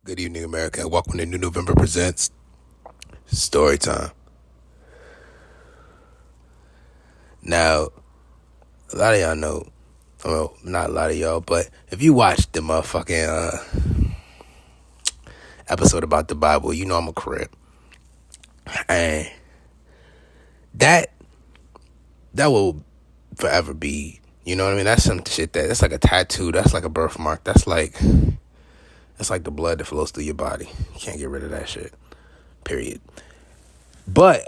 Good evening, America, and welcome to New November Presents Storytime. Now, a lot of y'all know, well, not a lot of y'all, but if you watched the motherfucking episode about the Bible, you know I'm a crip. And that will forever be, you know what I mean? That's some shit that's like a tattoo, that's like a birthmark, that's like the blood that flows through your body. You can't get rid of that shit. Period. But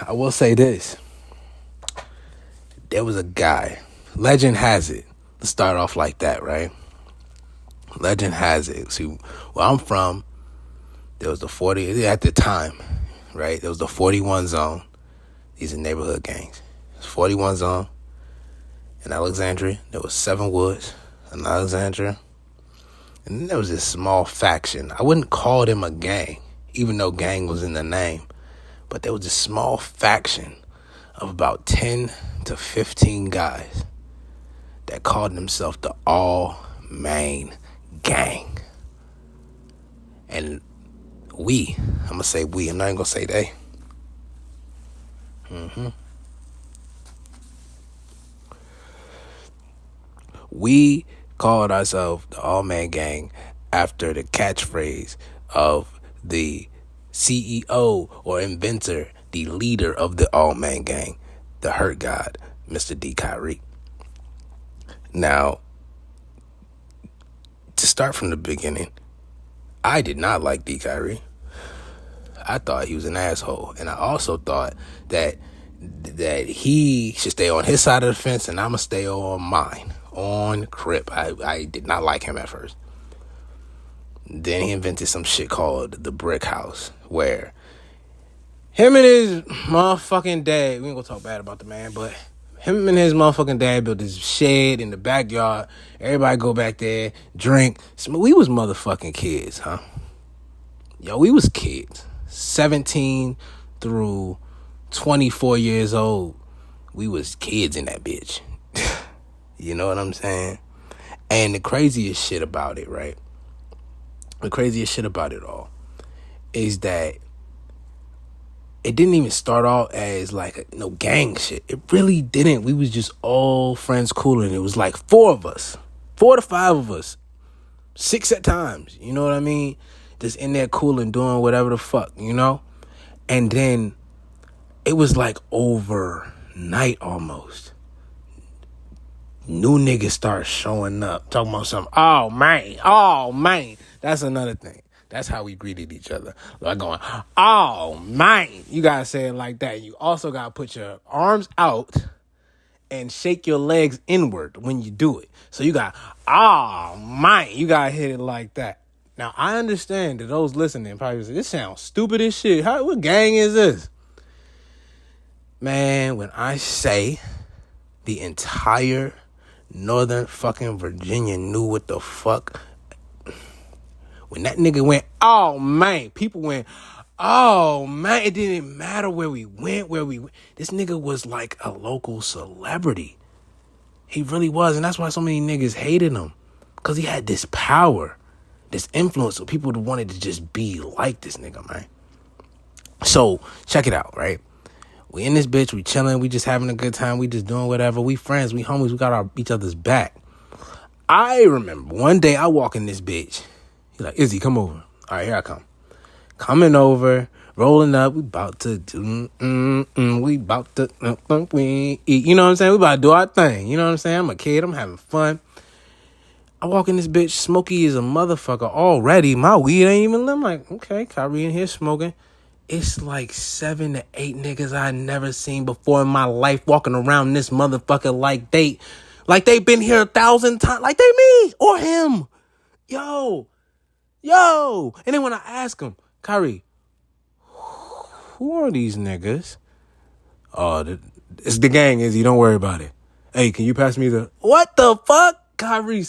I will say this. There was a guy. Legend has it. Let's start off like that, right? Legend has it. See, where I'm from, there was the 40, at the time, right? There was the 41 zone. These are neighborhood gangs. It was 41 zone in Alexandria. There was 7 Woods in Alexandria. And then there was this small faction. I wouldn't call them a gang, even though gang was in the name. But there was this small faction of about 10 to 15 guys that called themselves the AwwManeGang. And I'm going to say we, I'm not even going to say they. We called ourselves the AwwManeGang after the catchphrase of the CEO or inventor, the leader of the AwwManeGang, the hurt god, Mr. D. Kyrie. Now, to start from the beginning, I did not like D. Kyrie. I thought he was an asshole. And I also thought that he should stay on his side of the fence and I'm going to stay on mine. On Crip. I did not like him at first. Then he invented some shit called the Brick House, where him and his motherfucking dad, we ain't gonna talk bad about the man, but him and his motherfucking dad built this shed in the backyard. Everybody go back there, drink. We was motherfucking kids, huh? Yo, we was kids. 17 through 24 years old. We was kids in that bitch. You know what I'm saying? And the craziest shit about it, right? The craziest shit about it all is that it didn't even start off as like no gang shit. It really didn't. We was just all friends cooling. It was like 4 of us, 4 to 5 of us, 6 at times. You know what I mean? Just in there cooling, doing whatever the fuck, you know? And then it was like overnight almost. New niggas start showing up, talking about something. Oh, man. That's another thing. That's how we greeted each other. Like going, oh, man. You got to say it like that. You also got to put your arms out and shake your legs inward when you do it. So you got, oh, man. You got to hit it like that. Now, I understand that those listening probably say, this sounds stupid as shit. What gang is this? Man, when I say the entire Northern fucking Virginia knew what the fuck. When that nigga went, oh man, people went, oh man, it didn't matter where we went. This nigga was like a local celebrity. He really was, and that's why so many niggas hated him. Because he had this power, this influence, so people wanted to just be like this nigga, man. So, check it out, right? We in this bitch, we chilling, we just having a good time, we just doing whatever. We friends, we homies, we got each other's back. I remember one day I walk in this bitch. He's like, Izzy, come over. All right, here I come. Coming over, rolling up, we about to do, we about to, we eat. You know what I'm saying? We about to do our thing. You know what I'm saying? I'm a kid, I'm having fun. I walk in this bitch, Smokey is a motherfucker already. My weed ain't even lit. I'm like, okay, Kyrie in here smoking. It's like 7 to 8 niggas I never seen before in my life walking around this motherfucker like they been here 1,000 times, like they me or him. Yo. And then when I ask him, Kyrie, who are these niggas? Oh, it's the gang, Izzy. Don't worry about it. Hey, can you pass me the... What the fuck? Kyrie.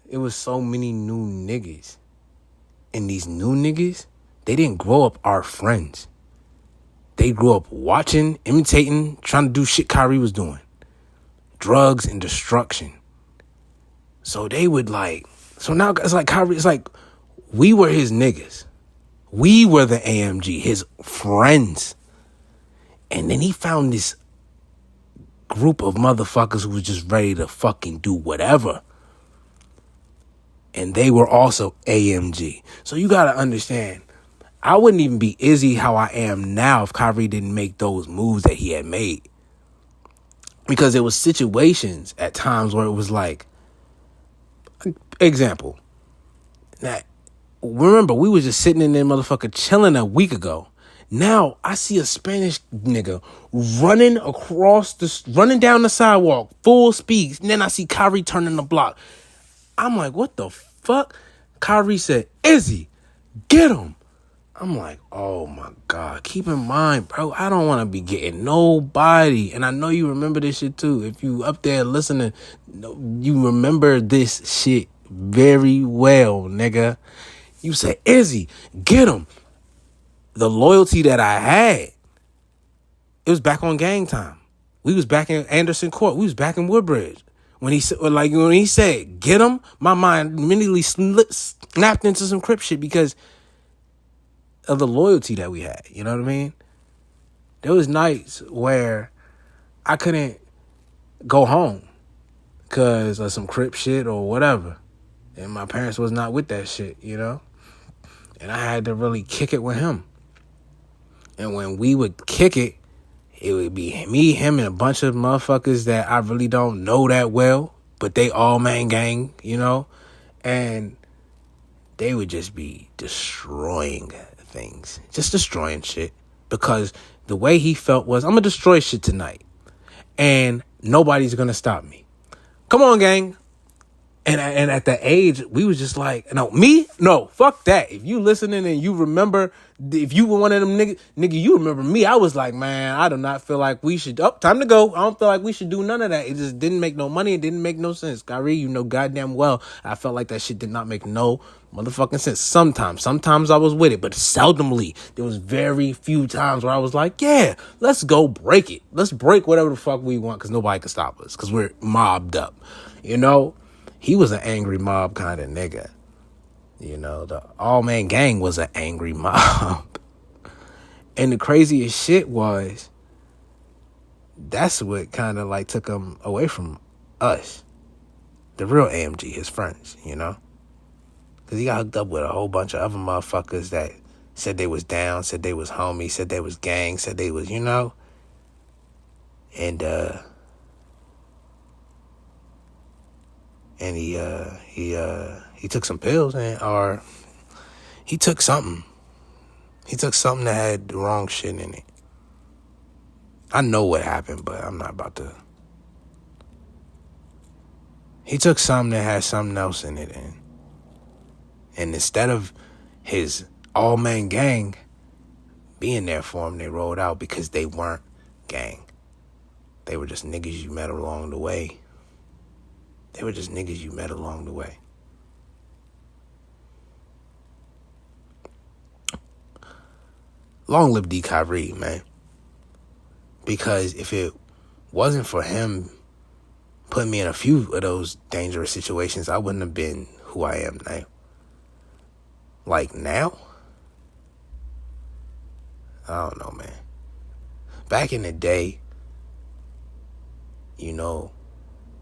It was so many new niggas. And these new niggas, they didn't grow up our friends. They grew up watching, imitating, trying to do shit Kyrie was doing. Drugs and destruction. So they would like So now it's like Kyrie, it's like we were his niggas. We were the AMG, his friends. And then he found this group of motherfuckers who was just ready to fucking do whatever. And they were also AMG. So you got to understand, I wouldn't even be Izzy how I am now if Kyrie didn't make those moves that he had made. Because there was situations at times where it was like, example, that remember we was just sitting in there motherfucker chilling a week ago. Now I see a Spanish nigga running down the sidewalk, full speed. And then I see Kyrie turning the block. I'm like, what the fuck? Kyrie said, Izzy, get him. I'm like, oh my God. Keep in mind, bro, I don't want to be getting nobody. And I know you remember this shit too. If you up there listening, you remember this shit very well, nigga. You say, Izzy, get him. The loyalty that I had, it was back on gang time. We was back in Anderson Court. We was back in Woodbridge. When he said, get him, my mind immediately snapped into some Crip shit because of the loyalty that we had. You know what I mean? There was nights where I couldn't go home because of some Crip shit or whatever. And my parents was not with that shit, you know? And I had to really kick it with him. And when we would kick it, it would be me, him, and a bunch of motherfuckers that I really don't know that well, but they AwwManeGang, you know? And they would just be destroying things. Just destroying shit. Because the way he felt was, I'm going to destroy shit tonight. And nobody's going to stop me. Come on, gang. And at that age, we was just like, no, fuck that. If you listening and you remember, if you were one of them nigga, you remember me. I was like, man, I do not feel like we should, time to go. I don't feel like we should do none of that. It just didn't make no money. It didn't make no sense. Kyrie, you know goddamn well, I felt like that shit did not make no motherfucking sense. Sometimes I was with it, but seldomly. There was very few times where I was like, yeah, let's go break it. Let's break whatever the fuck we want because nobody can stop us because we're mobbed up, you know? He was an angry mob kind of nigga. You know, the AwwManeGang was an angry mob. And the craziest shit was, that's what kind of like took him away from us. The real AMG, his friends, you know? Because he got hooked up with a whole bunch of other motherfuckers that said they was down, said they was homies, said they was gang, said they was, you know? And he took some pills or he took something. He took something that had the wrong shit in it. I know what happened, but I'm not about to. He took something that had something else in it. And instead of his AwwManeGang being there for him, they rolled out because they weren't gang. They were just niggas you met along the way. They were just niggas you met along the way. Long live D. Kyrie, man. Because if it wasn't for him putting me in a few of those dangerous situations, I wouldn't have been who I am now. Like now? I don't know, man. Back in the day, you know,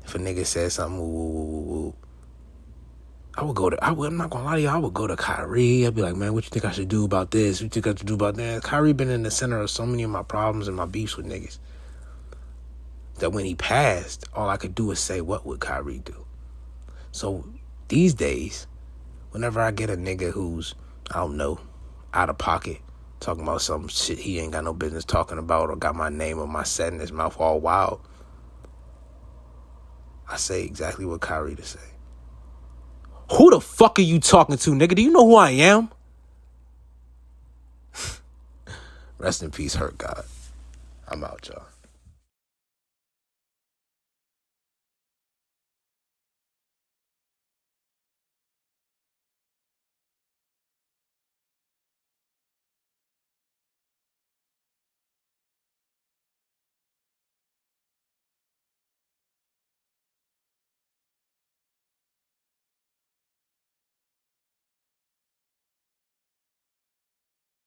if a nigga said something, woo, I'm not gonna lie to you, I would go to Kyrie. I'd be like, man, what you think I should do about this? What you think I should do about that? Kyrie been in the center of so many of my problems and my beefs with niggas that when he passed, all I could do was say, what would Kyrie do? So these days, whenever I get a nigga who's, I don't know, out of pocket, talking about some shit he ain't got no business talking about or got my name or my set in his mouth all wild, I say exactly what Kyrie to say. Who the fuck are you talking to, nigga? Do you know who I am? Rest in peace, Hurt God. I'm out, y'all.